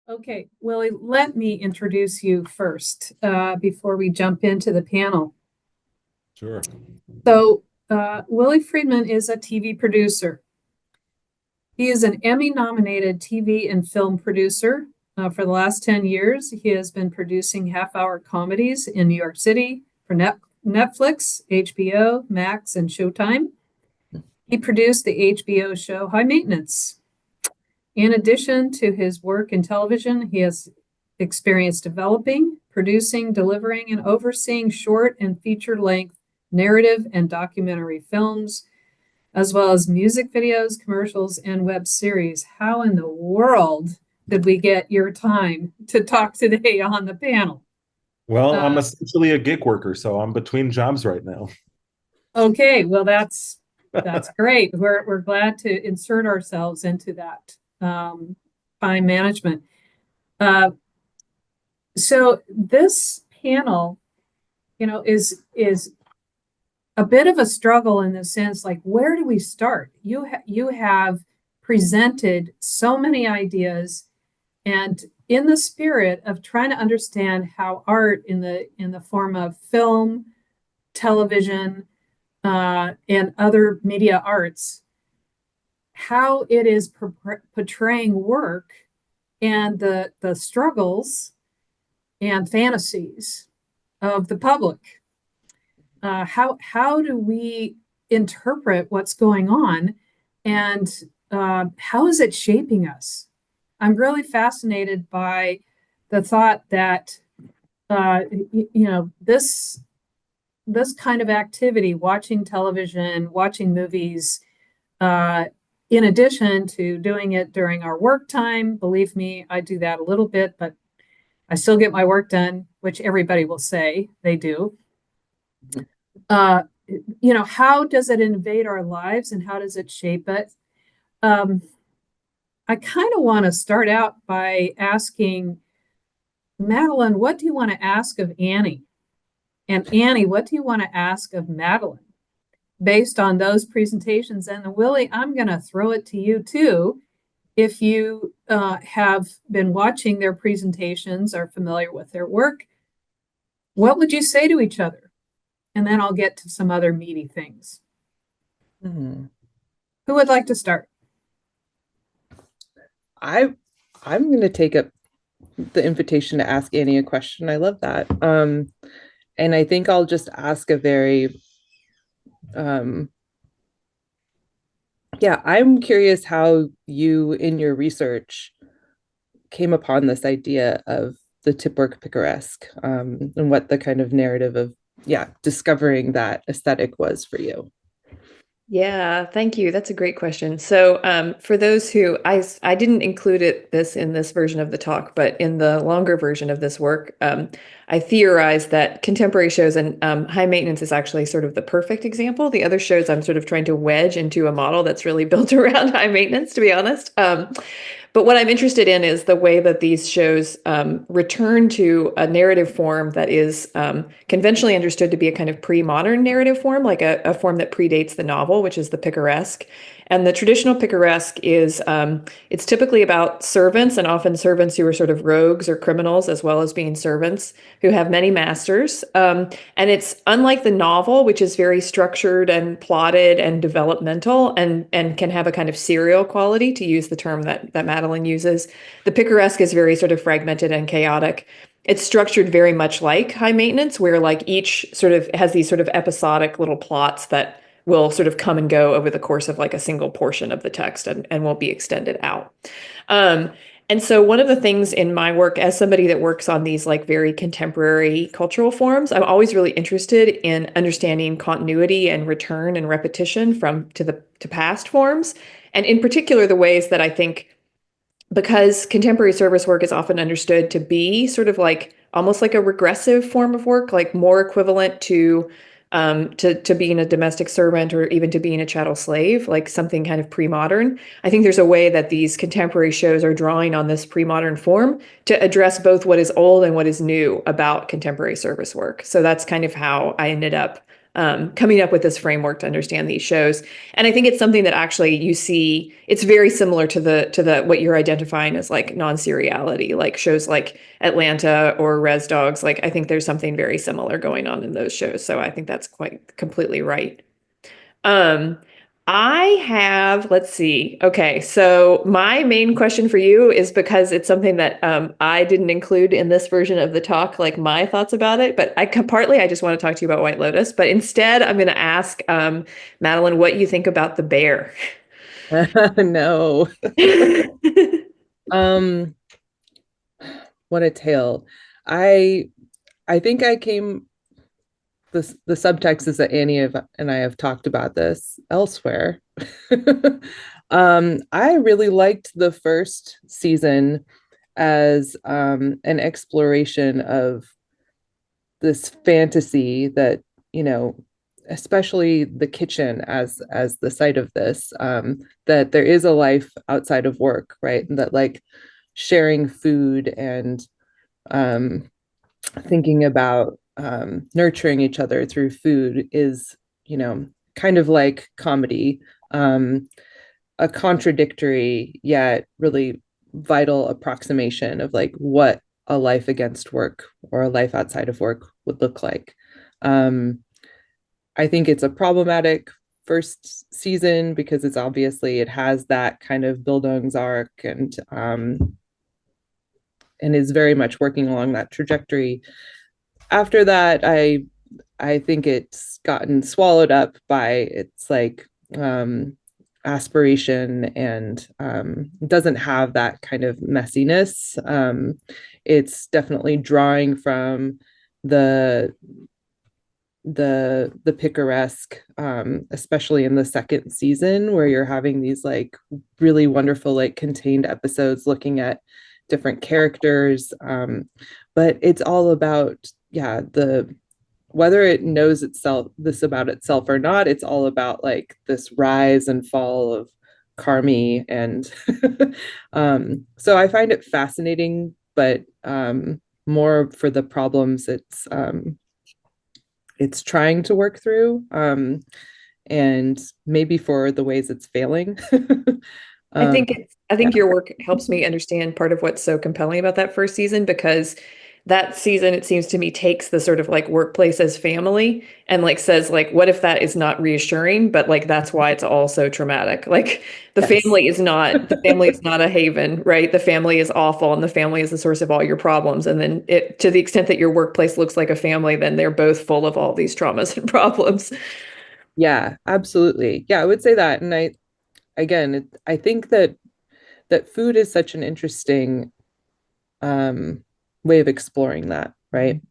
Okay, Willie, let me introduce you first before we jump into the panel. Sure. Willy Friedman is a TV producer. He is an Emmy-nominated TV and film producer. For the last 10 years, he has been producing half-hour comedies in New York City for Netflix, HBO, Max, and Showtime. He produced the HBO show High Maintenance. In addition to his work in television, he has experience developing, producing, delivering, and overseeing short and feature-length narrative and documentary films, as well as music videos, commercials, and web series. How in the world did we get your time to talk today on the panel? Well, I'm Uh, essentially a gig worker, so I'm between jobs right now. okay, well that's great. We're glad to insert ourselves into that time management. Uh, so this panel, is a bit of a struggle in the sense, like, where do we start? You have presented so many ideas, and in the spirit of trying to understand how art in the form of film, television, and other media arts, how it is portraying work and the struggles and fantasies of the public. How do we interpret what's going on, and how is it shaping us? I'm really fascinated by the thought that this kind of activity, watching television, watching movies, uh, in addition to doing it during our work time. Believe me, I do that a little bit, but I still get my work done, which everybody will say they do. uh, how does it invade our lives and how does it shape it? Um, I kind of want to start out by asking Madeline, what do you want to ask of Annie? And Annie, what do you want to ask of Madeline based on those presentations? And Willie, I'm going to throw it to you too. If you have been watching their presentations, are familiar with their work, what would you say to each other? And then I'll get to some other meaty things. Hmm. Who would like to start? I I'm going to take up the invitation to ask Annie a question. I love that. And I think I'll just ask a very um yeah, I'm curious how you in your research came upon this idea of the tipwork picaresque, and what the kind of narrative of discovering that aesthetic was for you. Yeah, thank you. That's a great question. So, for those who I didn't include this in this version of the talk, but in the longer version of this work, I theorized that contemporary shows and high maintenance is actually sort of the perfect example. The other shows I'm sort of trying to wedge into a model that's really built around high maintenance, to be honest. But what I'm interested in is the way that these shows return to a narrative form that is conventionally understood to be a kind of pre-modern narrative form, like a form that predates the novel, which is the picaresque. And the traditional picaresque is it's typically about servants, and often servants who are sort of rogues or criminals, as well as being servants who have many masters. And it's unlike the novel, which is very structured and plotted and developmental, and can have a kind of serial quality, to use the term that Madeline uses. The picaresque is very sort of fragmented and chaotic. It's structured very much like high maintenance, where like each sort of has these sort of episodic little plots that will sort of come and go over the course of like a single portion of the text, and won't be extended out. Um, and so one of the things in my work, as somebody that works on these like very contemporary cultural forms, I'm always really interested in understanding continuity and return and repetition to past forms. And in particular, the ways that I think, because contemporary service work is often understood to be sort of like almost like a regressive form of work, like more equivalent to being a domestic servant or even to being a chattel slave, like something kind of pre-modern. I think there's a way that these contemporary shows are drawing on this pre-modern form to address both what is old and what is new about contemporary service work. So that's kind of how I ended up coming up with this framework to understand these shows. And I think it's something that actually you see, it's very similar to the what you're identifying as like non-seriality, like shows like Atlanta or Res Dogs. Like I think there's something very similar going on in those shows. So I think that's quite completely right. I have, let's see. Okay, so my main question for you is because it's something that I didn't include in this version of the talk, like my thoughts about it. But partly I just want to talk to you about White Lotus. But instead, I'm going to ask Madeline what you think about the bear. No. What a tale. I think I came the subtext is that Annie and I have talked about this elsewhere. I really liked the first season as an exploration of this fantasy that, especially the kitchen as the site of this, that there is a life outside of work, right? And that like sharing food and thinking about nurturing each other through food is, kind of like comedy, a contradictory yet really vital approximation of like what a life against work or a life outside of work would look like. I think it's a problematic first season because it has that kind of Bildungsarc and is very much working along that trajectory. After that, I think it's gotten swallowed up by its like aspiration and doesn't have that kind of messiness. It's definitely drawing from the picaresque, especially in the second season, where you're having these like really wonderful like contained episodes looking at different characters, but it's all about whether it knows this about itself or not, it's all about like this rise and fall of Carmi. And so I find it fascinating, but more for the problems it's trying to work through, and maybe for the ways it's failing. I think your work helps me understand part of what's so compelling about that first season, because that season, it seems to me, takes the sort of like workplace as family and like says like, what if that is not reassuring, but like that's why it's all so traumatic. Like the family is not a haven, right? The family is awful and the family is the source of all your problems. And then to the extent that your workplace looks like a family, then they're both full of all these traumas and problems. Yeah, absolutely. Yeah, I would say that. And I think that food is such an interesting way of exploring that, right?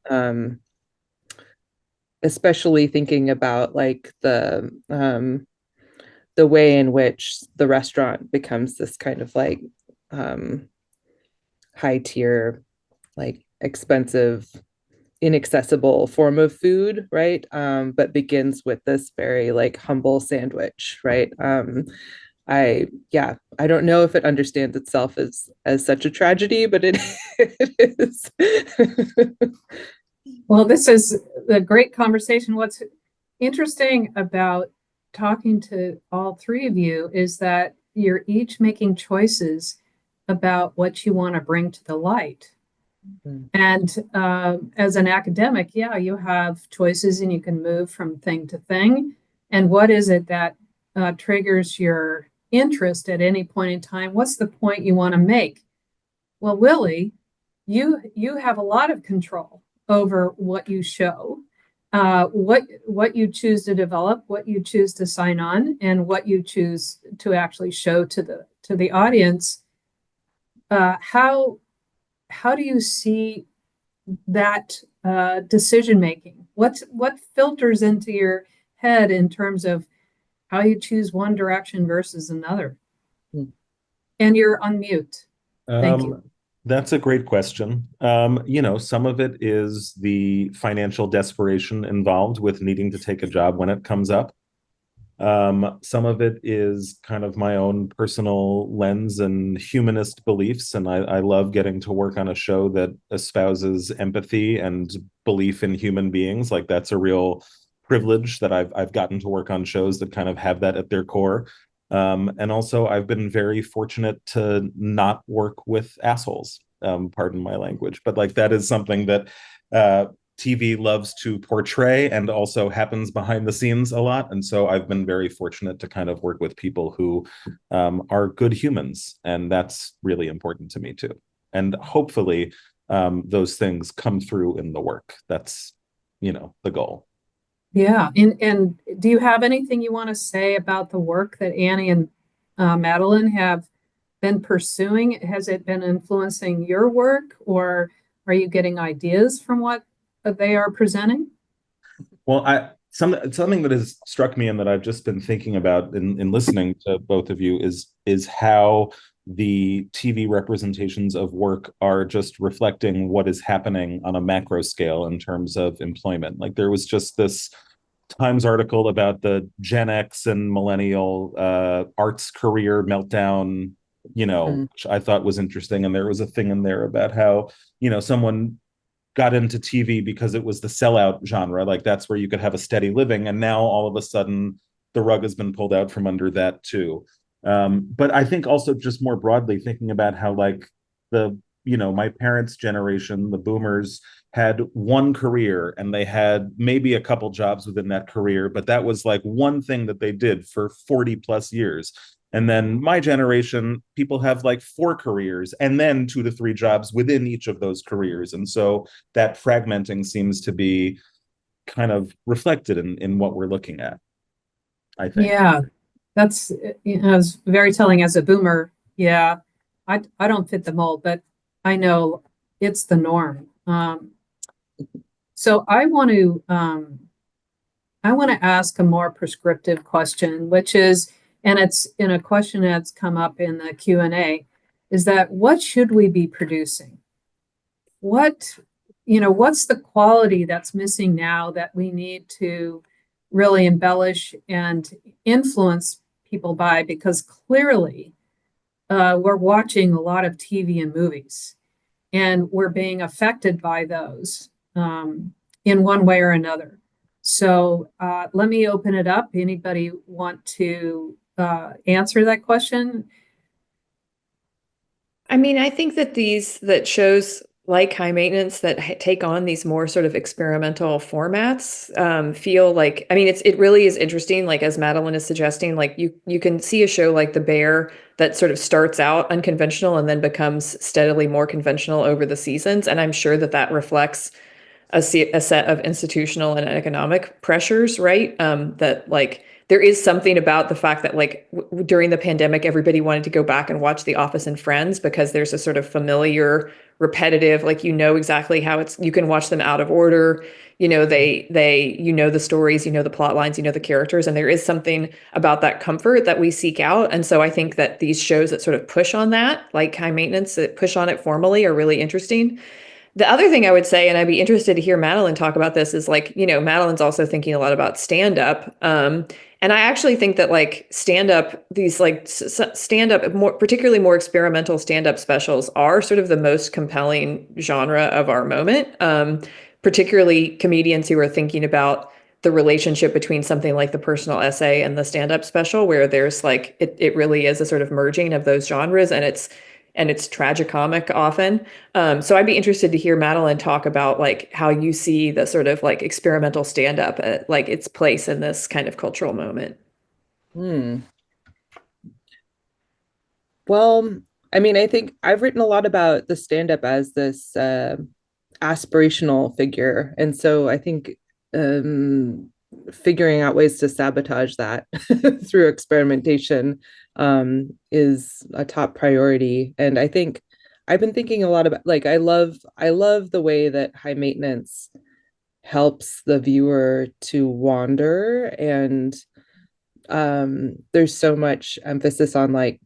Especially thinking about like the way in which the restaurant becomes this kind of like high tier, like expensive, inaccessible form of food, right? But begins with this very like humble sandwich, right? I don't know if it understands itself as such a tragedy, but it is. Well, this is a great conversation. What's interesting about talking to all three of you is that you're each making choices about what you want to bring to the light. Mm-hmm. And as an academic, you have choices and you can move from thing to thing. And what is it that triggers your interest at any point in time? What's the point you want to make? Well, Willy, you have a lot of control over what you show, what you choose to develop, what you choose to sign on, and what you choose to actually show to the audience. How do you see that decision making? What filters into your head in terms of how you choose one direction versus another? And you're on mute. Thank you. That's a great question. Some of it is the financial desperation involved with needing to take a job when it comes up. Some of it is kind of my own personal lens and humanist beliefs. And I love getting to work on a show that espouses empathy and belief in human beings. Like that's a real privilege that I've gotten to work on shows that kind of have that at their core. And also, I've been very fortunate to not work with assholes. Pardon my language, but like that is something that TV loves to portray and also happens behind the scenes a lot. And so I've been very fortunate to kind of work with people who are good humans, and that's really important to me too. And hopefully, those things come through in the work. That's, the goal. Yeah. And do you have anything you want to say about the work that Annie and Madeline have been pursuing? Has it been influencing your work, or are you getting ideas from what they are presenting? Well, something that has struck me and that I've just been thinking about in listening to both of you is how the TV representations of work are just reflecting what is happening on a macro scale in terms of employment. Like there was just this Times article about the Gen X and millennial arts career meltdown, which I thought was interesting. And there was a thing in there about how, someone got into TV because it was the sellout genre. Like that's where you could have a steady living. And now all of a sudden the rug has been pulled out from under that too. But I think also just more broadly thinking about how like my parents' generation, the boomers, had one career and they had maybe a couple jobs within that career, but that was like one thing that they did for 40 plus years. And then my generation, people have like 4 careers and then 2 to 3 jobs within each of those careers. And so that fragmenting seems to be kind of reflected in what we're looking at, I think. Yeah, that's it's very telling as a boomer. Yeah, I don't fit the mold, but I know it's the norm. So I want to ask a more prescriptive question, which is, and it's in a question that's come up in the Q&A, is that what should we be producing? What's the quality that's missing now that we need to really embellish and influence people by? Because clearly we're watching a lot of TV and movies, and we're being affected by those in one way or another. So let me open it up. Anybody want to answer that question? I mean, I think that shows like High Maintenance that take on these more sort of experimental formats feel like, I mean, it really is interesting. Like as Madeline is suggesting, like you can see a show like The Bear that sort of starts out unconventional and then becomes steadily more conventional over the seasons. And I'm sure that reflects a set of institutional and economic pressures, right? That like there is something about the fact that like during the pandemic, everybody wanted to go back and watch The Office and Friends because there's a sort of familiar, repetitive, like exactly how you can watch them out of order. They the stories, the plot lines, the characters, and there is something about that comfort that we seek out. And so I think that these shows that sort of push on that, like High Maintenance, that push on it formally, are really interesting. The other thing I would say, and I'd be interested to hear Madeline talk about this, is like, Madeline's also thinking a lot about stand-up. And I actually think that like stand-up, these like stand-up, particularly more experimental stand-up specials are sort of the most compelling genre of our moment. Particularly comedians who are thinking about the relationship between something like the personal essay and the stand-up special, where there's like, it really is a sort of merging of those genres, and it's tragicomic often. So I'd be interested to hear Madeline talk about like how you see the sort of like experimental stand-up, like its place in this kind of cultural moment. Well, I mean, I think I've written a lot about the stand-up as this aspirational figure. And so I think figuring out ways to sabotage that through experimentation is a top priority. And I think I've been thinking a lot about, like, I love the way that High Maintenance helps the viewer to wander. And there's so much emphasis on like,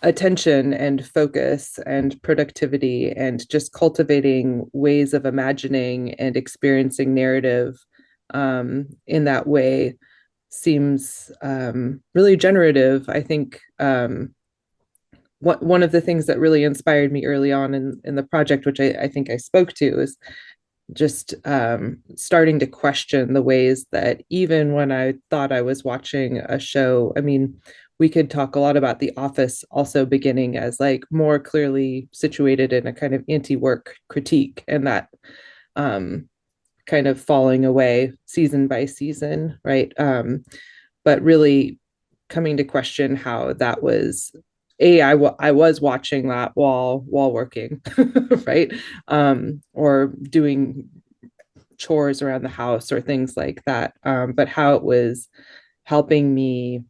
attention and focus and productivity and just cultivating ways of imagining and experiencing narrative in that way seems really generative. I think one of the things that really inspired me early on in the project, which I think I spoke to, is just starting to question the ways that even when I thought I was watching a show, I mean, we could talk a lot about The Office also beginning as like more clearly situated in a kind of anti-work critique, and that kind of falling away season by season, right? But really coming to question how that was I was watching that while working, right? Or doing chores around the house or things like that. But how it was helping me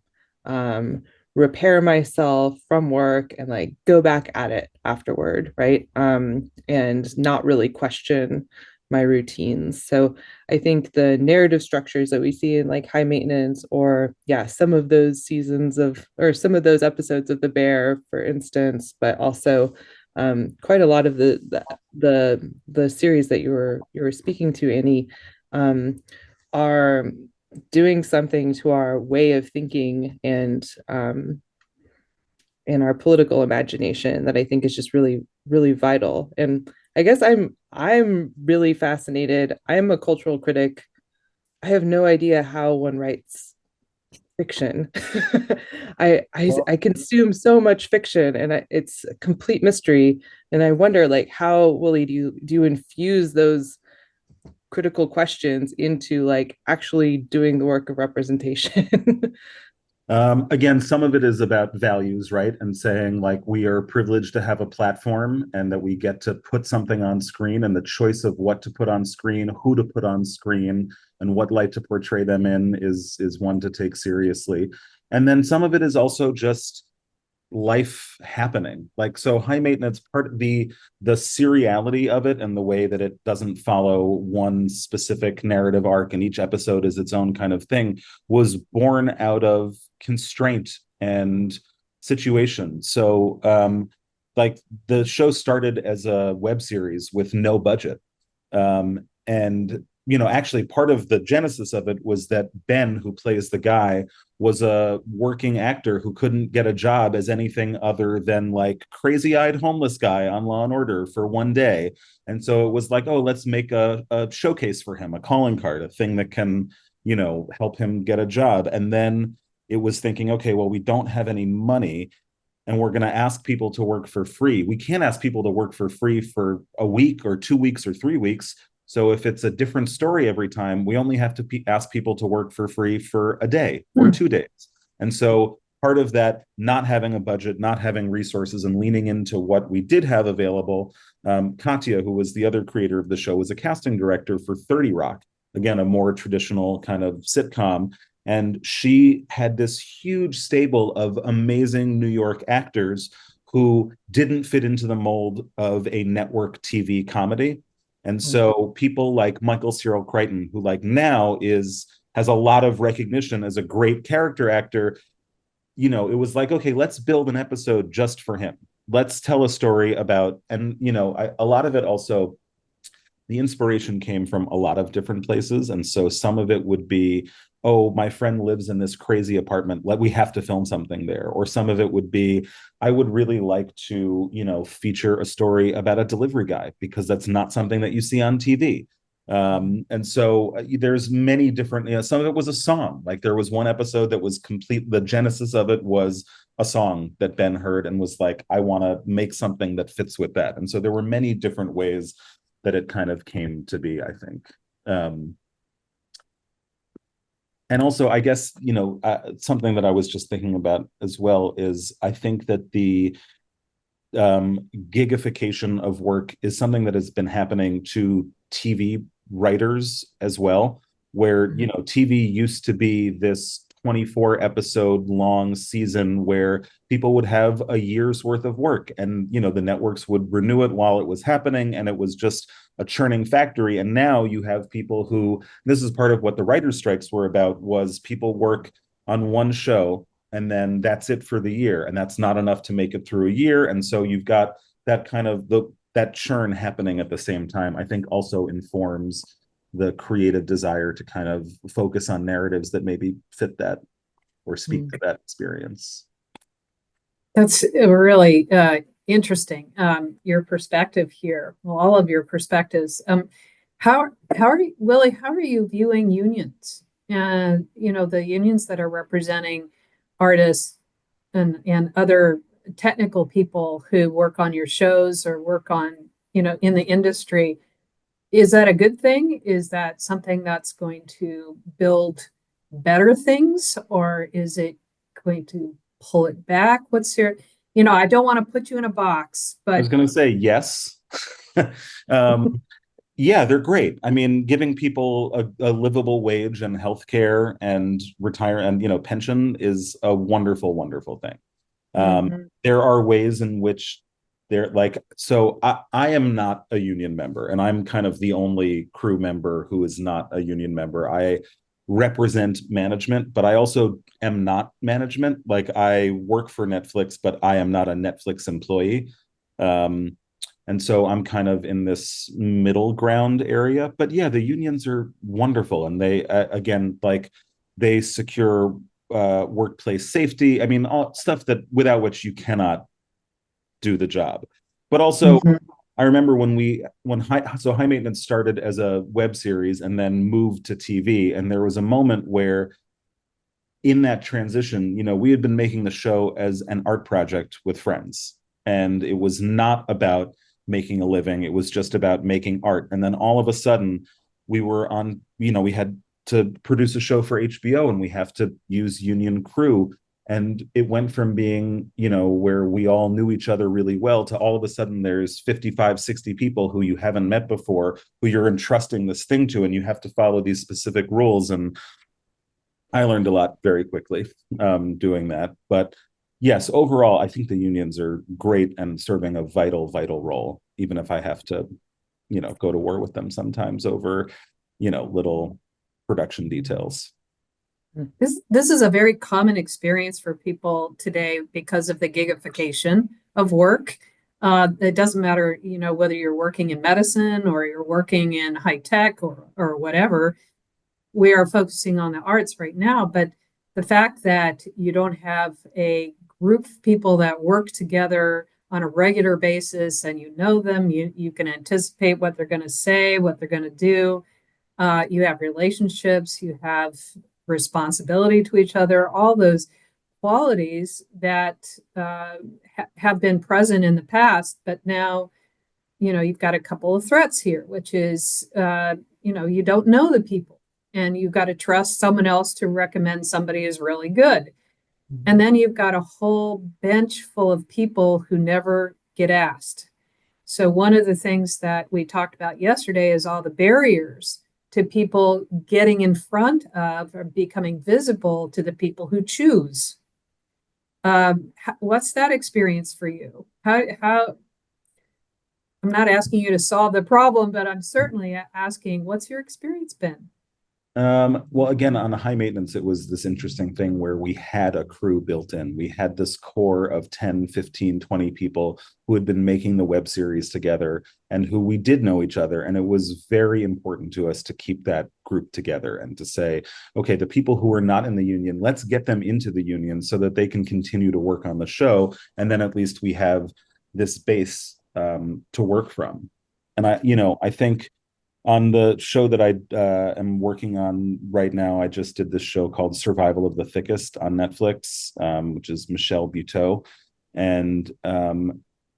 repair myself from work and like go back at it afterward, right? And not really question my routines. So I think the narrative structures that we see in like High Maintenance, or yeah, some of those seasons of, or some of those episodes of The Bear, for instance, but also quite a lot of the series that you were speaking to, Annie, are doing something to our way of thinking and our political imagination that I think is just really, really vital. And I guess I'm really fascinated. I'm a cultural critic. I have no idea how one writes fiction. I consume so much fiction, and it's a complete mystery. And I wonder, like, how, Willy, do you infuse those critical questions into like actually doing the work of representation? Again, some of it is about values, right? And saying like we are privileged to have a platform and that we get to put something on screen, and the choice of what to put on screen, who to put on screen, and what light to portray them in is one to take seriously. And then some of it is also just life happening. Like, so High Maintenance, part of the seriality of it and the way that it doesn't follow one specific narrative arc and each episode is its own kind of thing, was born out of constraint and situation. So like the show started as a web series with no budget. And actually part of the genesis of it was that Ben, who plays the guy, was a working actor who couldn't get a job as anything other than like crazy-eyed homeless guy on Law and Order for one day. And so it was like, oh, let's make a showcase for him, a calling card, a thing that can, help him get a job. And then it was thinking, okay, well, we don't have any money and we're going to ask people to work for free. We can't ask people to work for free for a week or 2 weeks or 3 weeks. So if it's a different story every time, we only have to ask people to work for free for a day or 2 days. And so part of that, not having a budget, not having resources, and leaning into what we did have available. Katya, who was the other creator of the show, was a casting director for 30 Rock, again, a more traditional kind of sitcom. And she had this huge stable of amazing New York actors who didn't fit into the mold of a network TV comedy. And so people like Michael Cyril Crichton, who like now has a lot of recognition as a great character actor, it was like, okay, let's build an episode just for him. Let's tell a story about, and a lot of it also, the inspiration came from a lot of different places. And so some of it would be, oh, my friend lives in this crazy apartment, we have to film something there. Or some of it would be, I would really like to, feature a story about a delivery guy, because that's not something that you see on TV. And so there's many different, some of it was a song. Like there was one episode that was complete, the genesis of it was a song that Ben heard and was like, I want to make something that fits with that. And so there were many different ways that it kind of came to be, I think. And also, I guess, something that I was just thinking about as well is I think that the gigification of work is something that has been happening to TV writers as well, where, TV used to be this 24 episode long season where people would have a year's worth of work, and the networks would renew it while it was happening, and it was just a churning factory. And now you have people who, this is part of what the writers' strikes were about, was people work on one show and then that's it for the year, and that's not enough to make it through a year. And so you've got that kind of that churn happening at the same time, I think also informs the creative desire to kind of focus on narratives that maybe fit that or speak to that experience. That's really interesting, your perspective here. Well, all of your perspectives. How are you, Willie, how are you viewing unions? And, the unions that are representing artists and other technical people who work on your shows or work on, in the industry. Is that a good thing? Is that something that's going to build better things, or is it going to pull it back? What's your, I don't want to put you in a box, I was but going to say yes. Yeah, they're great. I mean, giving people a livable wage and healthcare and retire and pension is a wonderful, wonderful thing. Mhm. There are ways in which they're like, so I am not a union member, and I'm kind of the only crew member who is not a union member. I represent management, but I also am not management. Like, I work for Netflix, but I am not a Netflix employee. Um, and so I'm kind of in this middle ground area. But yeah, the unions are wonderful, and they again, like, they secure workplace safety. I mean, all stuff that without which you cannot do the job. But also, Mhm. I remember when high maintenance started as a web series and then moved to TV, and there was a moment where in that transition, we had been making the show as an art project with friends, and it was not about making a living. It was just about making art. And then all of a sudden, we were on, we had to produce a show for HBO, and we have to use union crew. And it went from being, where we all knew each other really well to all of a sudden there's 55, 60 people who you haven't met before, who you're entrusting this thing to, and you have to follow these specific rules. And I learned a lot very quickly doing that. But yes, overall, I think the unions are great and serving a vital, vital role, even if I have to, go to war with them sometimes over, little production details. This is a very common experience for people today because of the gigification of work. It doesn't matter, whether you're working in medicine or you're working in high tech or whatever. We are focusing on the arts right now, but the fact that you don't have a group of people that work together on a regular basis and you know them, you can anticipate what they're going to say, what they're going to do. You have relationships, you have responsibility to each other, all those qualities that have been present in the past, but now, you've got a couple of threats here, which is, you don't know the people and you've got to trust someone else to recommend somebody is really good. And then you've got a whole bench full of people who never get asked. So one of the things that we talked about yesterday is all the barriers to people getting in front of or becoming visible to the people who choose. What's that experience for you? How I'm not asking you to solve the problem, but I'm certainly asking, what's your experience been? Well, again, on the high maintenance, it was this interesting thing where we had a crew built in. We had this core of 10, 15, 20 people who had been making the web series together and who we did know each other. And it was very important to us to keep that group together and to say, okay, the people who are not in the union, let's get them into the union so that they can continue to work on the show. And then at least we have this base to work from. And I think on the show that I am working on right now, I just did this show called Survival of the Thickest on Netflix, which is Michelle Buteau. And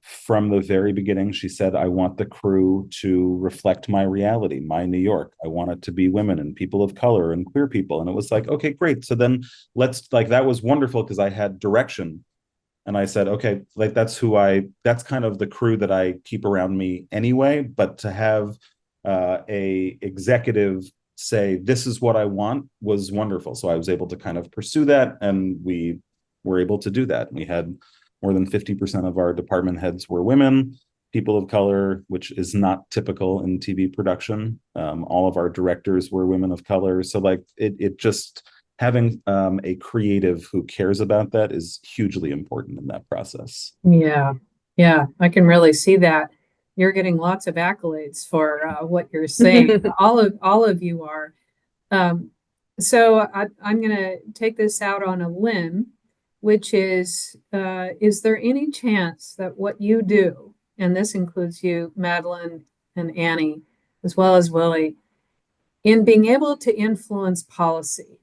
from the very beginning, she said, I want the crew to reflect my reality, my New York. I want it to be women and people of color and queer people. And it was like, okay, great. So then that was wonderful because I had direction. And I said, okay, like that's kind of the crew that I keep around me anyway. But to have a executive say this is what I want was wonderful. So I was able to kind of pursue that, and we were able to do that. We had more than 50% of our department heads were women, people of color, which is not typical in TV production. All of our directors were women of color. So like it just having a creative who cares about that is hugely important in that process. Yeah, yeah, I can really see that. You're getting lots of accolades for what you're saying. All of you are. Um, so I'm going to take this out on a limb, which is there any chance that what you do, and this includes you, Madeline and Annie, as well as Willy, in being able to influence policy,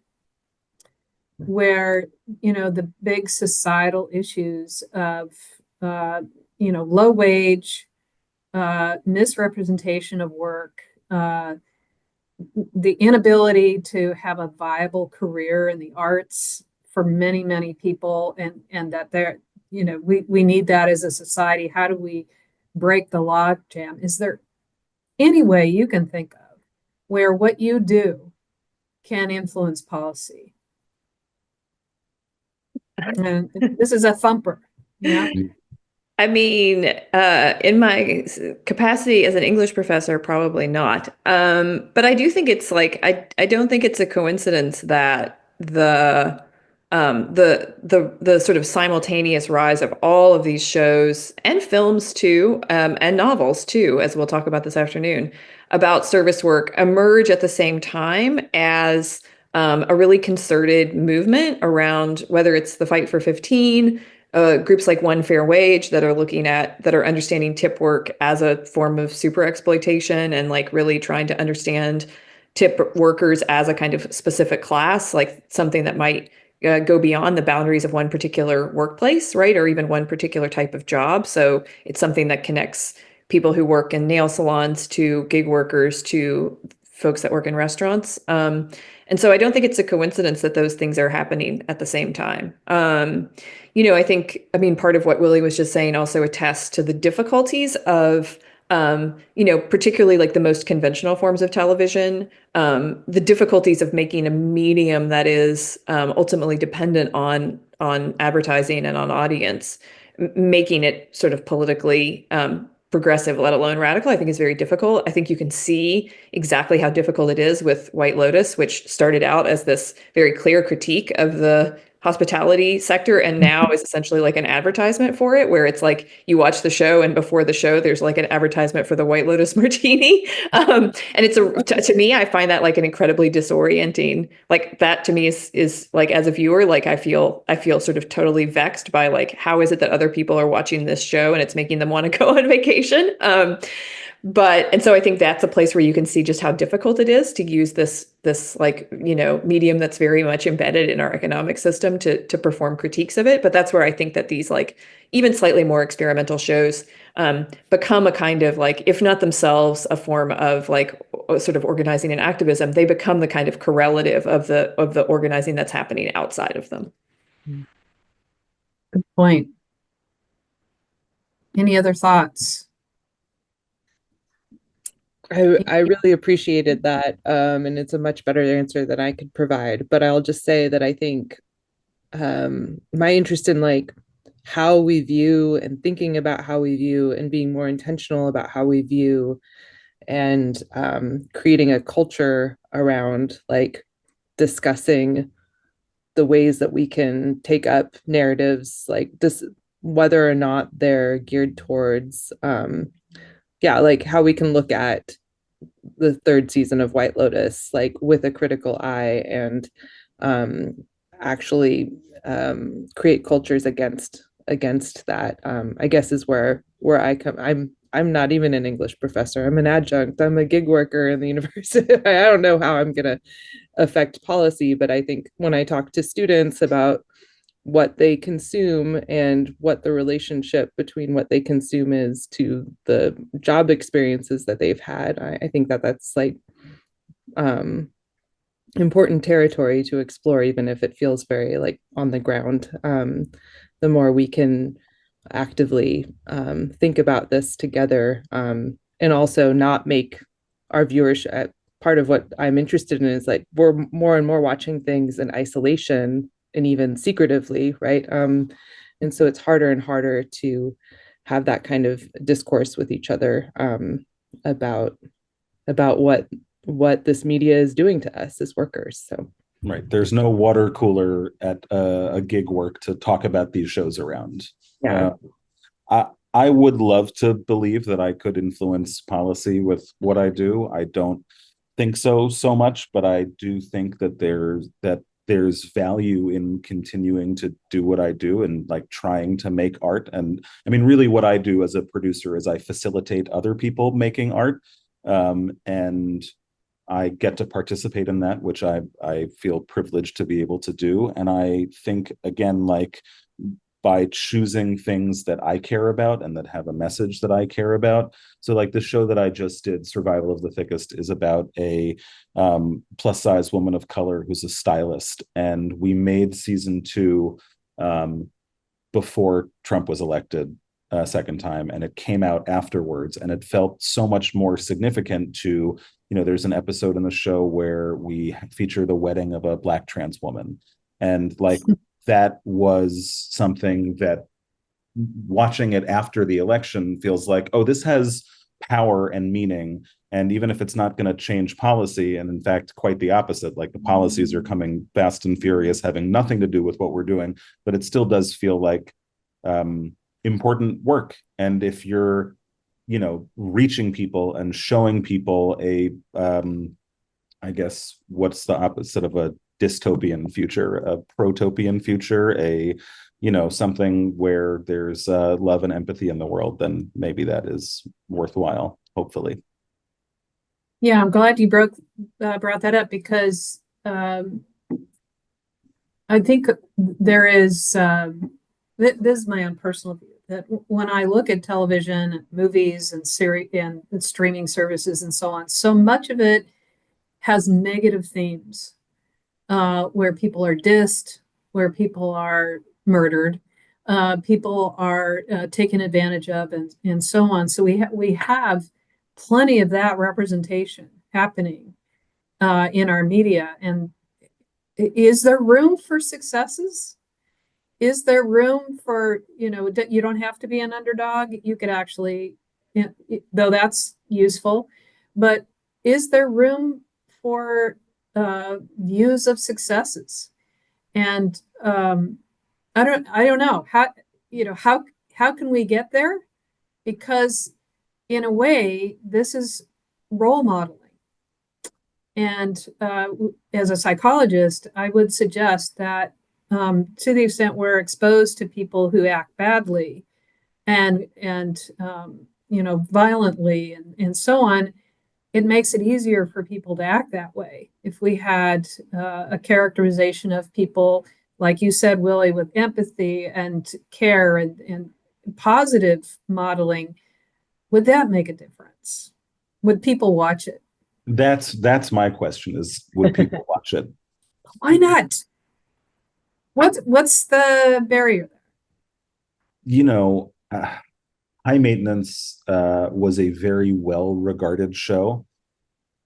where, the big societal issues of, low wage, misrepresentation of work, the inability to have a viable career in the arts for many, many people, and that we need that as a society. How do we break the log jam? Is there any way you can think of where what you do can influence policy? And this is a thumper. Yeah. I mean, in my capacity as an English professor, probably not. But I do think it's like I don't think it's a coincidence that the sort of simultaneous rise of all of these shows and films too, and novels too, as we'll talk about this afternoon, about service work emerge at the same time as a really concerted movement around whether it's the Fight for 15. Groups like One Fair Wage that are understanding tip work as a form of super exploitation and like really trying to understand tip workers as a kind of specific class, like something that might go beyond the boundaries of one particular workplace, right? Or even one particular type of job. So it's something that connects people who work in nail salons to gig workers to folks that work in restaurants. And so I don't think it's a coincidence that those things are happening at the same time. I mean, part of what Willy was just saying also attests to the difficulties of, particularly like the most conventional forms of television, the difficulties of making a medium that is ultimately dependent on advertising and on audience, making it sort of politically progressive, let alone radical, I think is very difficult. I think you can see exactly how difficult it is with White Lotus, which started out as this very clear critique of the hospitality sector and now is essentially like an advertisement for it, where it's like you watch the show and before the show there's like an advertisement for the White Lotus martini, and it's to me, I find that like an incredibly disorienting, like that to me is like, as a viewer, like I feel sort of totally vexed by like, how is it that other people are watching this show and it's making them want to go on vacation. And so I think that's a place where you can see just how difficult it is to use this like, medium that's very much embedded in our economic system to perform critiques of it. But that's where I think that these like even slightly more experimental shows become a kind of like, if not themselves a form of like sort of organizing and activism, they become the kind of correlative of the organizing that's happening outside of them. Good point. Any other thoughts? I really appreciated that. And it's a much better answer than I could provide. But I'll just say that I think my interest in like how we view and thinking about how we view and being more intentional about how we view and creating a culture around like discussing the ways that we can take up narratives like this, whether or not they're geared towards like how we can look at the third season of White Lotus like with a critical eye and actually create cultures against that. I guess is where I come. I'm not even an English professor. I'm an adjunct. I'm a gig worker in the university. I don't know how I'm going to affect policy, but I think when I talk to students about what they consume and what the relationship between what they consume is to the job experiences that they've had, I think that that's like important territory to explore, even if it feels very like on the ground. The more we can actively think about this together, and also not make our viewership, part of what I'm interested in is like we're more and more watching things in isolation and even secretively, right? And so it's harder and harder to have that kind of discourse with each other about what this media is doing to us as workers. So right, there's no water cooler at a gig work to talk about these shows around. Yeah. I would love to believe that I could influence policy with what I do. I don't think so much, but I do think that there's value in continuing to do what I do and like trying to make art. And I mean, really what I do as a producer is I facilitate other people making art. And I get to participate in that, which I feel privileged to be able to do. And I think, again, like, by choosing things that I care about and that have a message that I care about. So like the show that I just did, Survival of the Thickest, is about a plus size woman of color who's a stylist. And we made season 2 before Trump was elected a second time, and it came out afterwards, and it felt so much more significant to, there's an episode in the show where we feature the wedding of a Black trans woman. And like, that was something that, watching it after the election, feels like, oh, this has power and meaning. And even if it's not going to change policy, and in fact, quite the opposite, like the policies are coming fast and furious, having nothing to do with what we're doing, but it still does feel like important work. And if you're, reaching people and showing people a, I guess, what's the opposite of a dystopian future, a protopian future, something where there's love and empathy in the world, then maybe that is worthwhile, hopefully. Yeah, I'm glad you brought that up, because I think there is, this is my own personal view, that when I look at television, movies, and series and streaming services and so on, so much of it has negative themes, where people are dissed, where people are murdered, people are taken advantage of, and so on. So we have plenty of that representation happening in our media. And is there room for successes? Is there room for, you don't have to be an underdog. You could actually, though that's useful, but is there room for views of successes? And I don't know how can we get there? Because in a way, this is role modeling. And as a psychologist, I would suggest that to the extent we're exposed to people who act badly and violently and so on, it makes it easier for people to act that way. If we had a characterization of people, like you said, Willy, with empathy and care and positive modeling, would that make a difference? Would people watch it? That's my question, is would people watch it? Why not? What's the barrier there? High Maintenance was a very well-regarded show,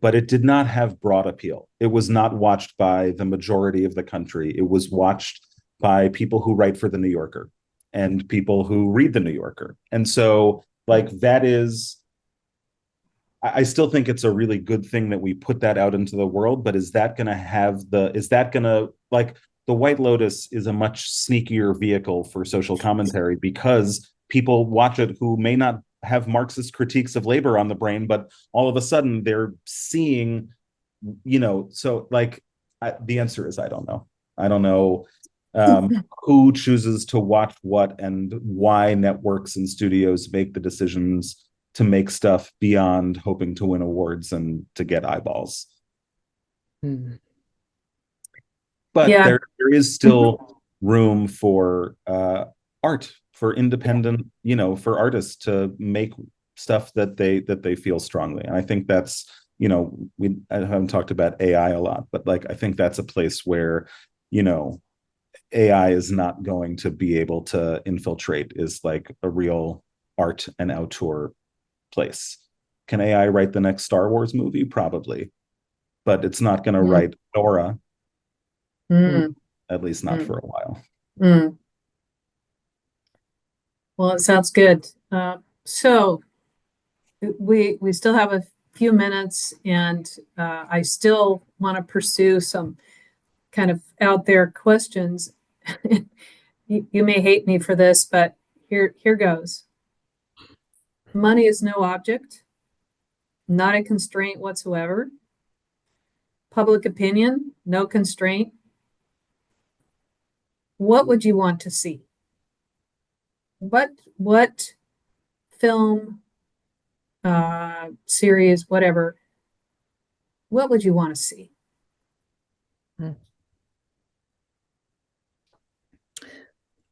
but it did not have broad appeal. It was not watched by the majority of the country. It was watched by people who write for The New Yorker and people who read The New Yorker. And so, like, that is, I still think it's a really good thing that we put that out into the world, but is that going to, like, The White Lotus is a much sneakier vehicle for social commentary, because people watch it who may not have Marxist critiques of labor on the brain, but all of a sudden they're seeing, so like, the answer is, I don't know. I don't know who chooses to watch what and why networks and studios make the decisions to make stuff beyond hoping to win awards and to get eyeballs. But Yeah. there is still room for art, for independent, for artists to make stuff that they feel strongly. And I think that's, I haven't talked about AI a lot, but like, I think that's a place where, AI is not going to be able to infiltrate, is like a real art and auteur place. Can AI write the next Star Wars movie? Probably, but it's not going to write Nora. At least not for a while. Well, it sounds good. So we still have a few minutes, and I still want to pursue some kind of out there questions. You may hate me for this, but here goes. Money is no object, not a constraint whatsoever. Public opinion, no constraint. What would you want to see? What film series, whatever, what would you want to see?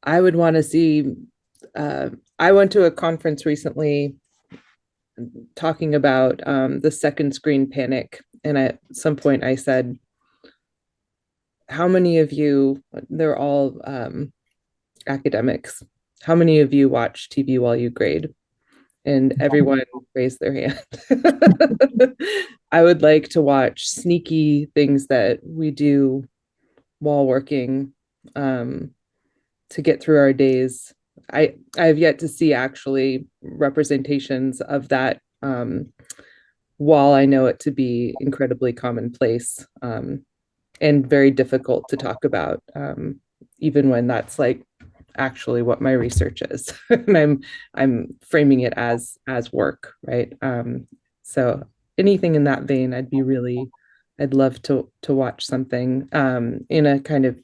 I would want to see, I went to a conference recently talking about the second screen panic. And at some point I said, how many of you, they're all academics, how many of you watch TV while you grade? And everyone raised their hand. I would like to watch sneaky things that we do while working to get through our days. I have yet to see actually representations of that, while I know it to be incredibly commonplace and very difficult to talk about, even when that's like actually what my research is. And I'm framing it as work, right? So anything in that vein, I'd love to watch something in a kind of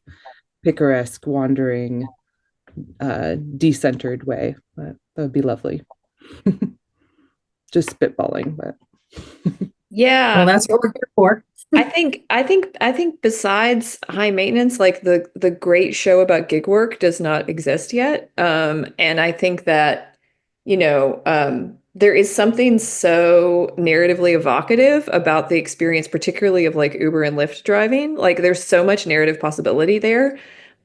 picaresque, wandering, decentered way. That would be lovely. Just spitballing, but Yeah. Well, that's what we're here for. I think besides high maintenance, like the great show about gig work does not exist yet. And I think that, there is something so narratively evocative about the experience, particularly of like Uber and Lyft driving. Like there's so much narrative possibility there.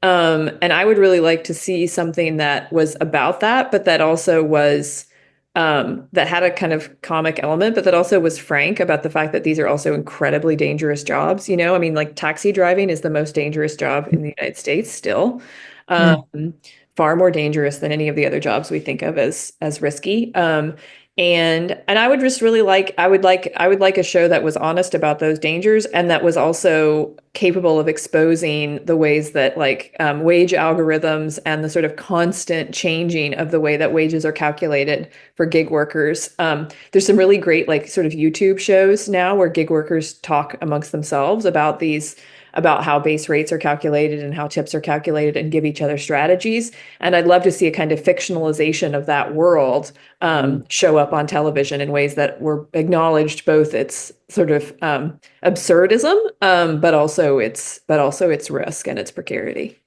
And I would really like to see something that was about that, but that also was that had a kind of comic element, but that also was frank about the fact that these are also incredibly dangerous jobs. I mean, like taxi driving is the most dangerous job in the United States still. Far more dangerous than any of the other jobs we think of as risky. And I would just really I would like a show that was honest about those dangers and that was also capable of exposing the ways that wage algorithms and the sort of constant changing of the way that wages are calculated for gig workers. There's some really great sort of YouTube shows now where gig workers talk amongst themselves about how base rates are calculated and how tips are calculated and give each other strategies. And I'd love to see a kind of fictionalization of that world show up on television in ways that were acknowledged both its sort of absurdism, but also its risk and its precarity.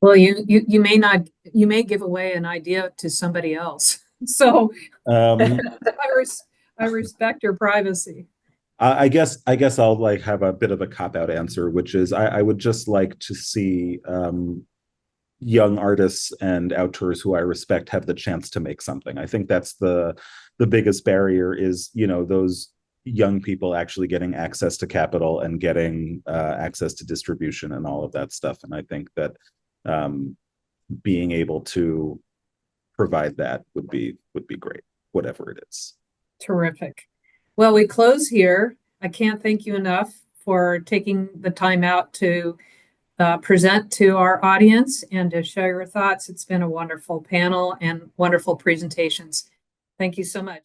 Well, you may give away an idea to somebody else. So I respect your privacy. I guess I'll have a bit of a cop-out answer, which is I would just like to see young artists and auteurs who I respect have the chance to make something. I think that's the biggest barrier is, those young people actually getting access to capital and getting access to distribution and all of that stuff. And I think that being able to provide that would be great, whatever it is. Terrific. Well, we close here. I can't thank you enough for taking the time out to present to our audience and to share your thoughts. It's been a wonderful panel and wonderful presentations. Thank you so much.